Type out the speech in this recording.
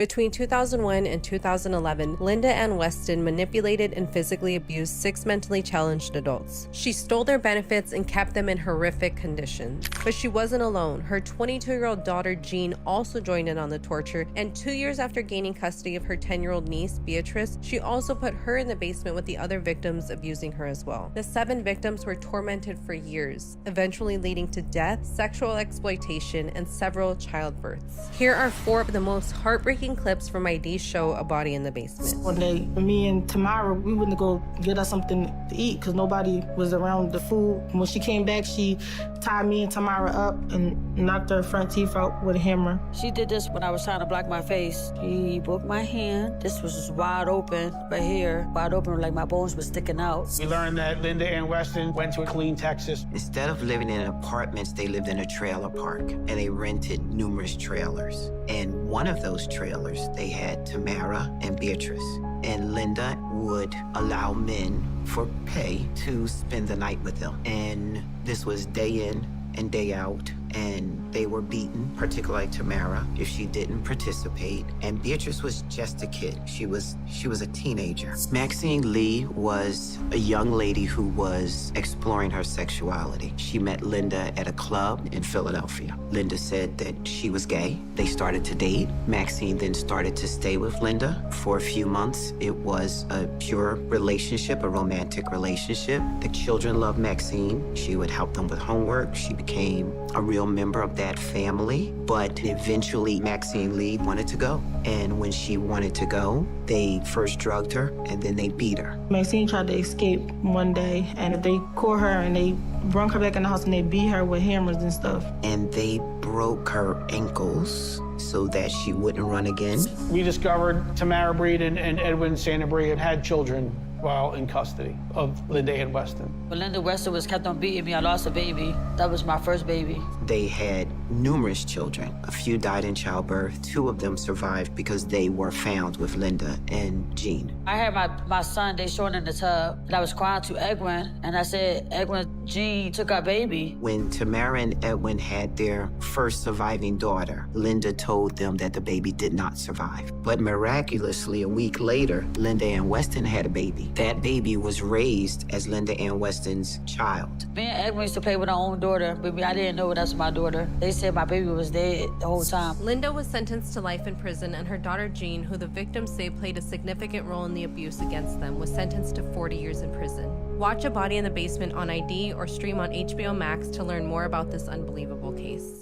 Between 2001 and 2011, Linda Weston manipulated and physically abused 6 mentally challenged adults. She stole their benefits and kept them in horrific conditions. But she wasn't alone. Her 22-year-old daughter, Jean, also joined in on the torture, and 2 years after gaining custody of her 10-year-old niece, Beatrice, she also put her in the basement with the other victims, abusing her as well. The 7 victims were tormented for years, eventually leading to death, sexual exploitation, and several childbirths. Here are 4 of the most heartbreaking clips from ID's show, A Body in the Basement. One day, me and Tamara, we went to go get us something to eat because nobody was around the food. When she came back, she tied me and Tamara up and knocked her front teeth out with a hammer. She did this when I was trying to block my face. She broke my hand. This was just wide open, right here, wide open, like my bones were sticking out. We learned that Linda Weston went to Killeen, Texas. Instead of living in apartments, they lived in a trailer park, and they rented numerous trailers. And one of those trailers, they had Tamara and Beatrice. And Linda would allow men for pay to spend the night with them. And this was day in and day out, and they were beaten, particularly Tamara, if she didn't participate. And Beatrice was just a kid. She was a teenager. Maxine Lee was a young lady who was exploring her sexuality. She met Linda at a club in Philadelphia. Linda said that she was gay. They started to date. Maxine then started to stay with Linda for a few months. It was a pure relationship, a romantic relationship. The children loved Maxine. She would help them with homework. She became a real member of that family, but eventually Maxine Lee wanted to go. And when she wanted to go, they first drugged her and then they beat her. Maxine tried to escape one day, and they caught her and they brought her back in the house and they beat her with hammers and stuff. And they broke her ankles so that she wouldn't run again. We discovered Tamara Breed and Edwin Santabria had children while in custody of Linda Weston. When Linda Weston was kept on beating me, I lost a baby. That was my first baby. They had numerous children. A few died in childbirth. 2 of them survived because they were found with Linda and Jean. I had my son, they showing in the tub, and I was crying to Edwin, and I said, Edwin, Jean took our baby. When Tamara and Edwin had their first surviving daughter, Linda told them that the baby did not survive. But miraculously, a week later, Linda Weston had a baby. That baby was raised as Linda Weston's child. Me and Edwin used to play with our own daughter, but I didn't know that was my daughter. They said my baby was dead the whole time. Linda was sentenced to life in prison, and her daughter Jean, who the victims say played a significant role in the abuse against them, was sentenced to 40 years in prison. Watch A Body in the Basement on ID or stream on HBO Max to learn more about this unbelievable case.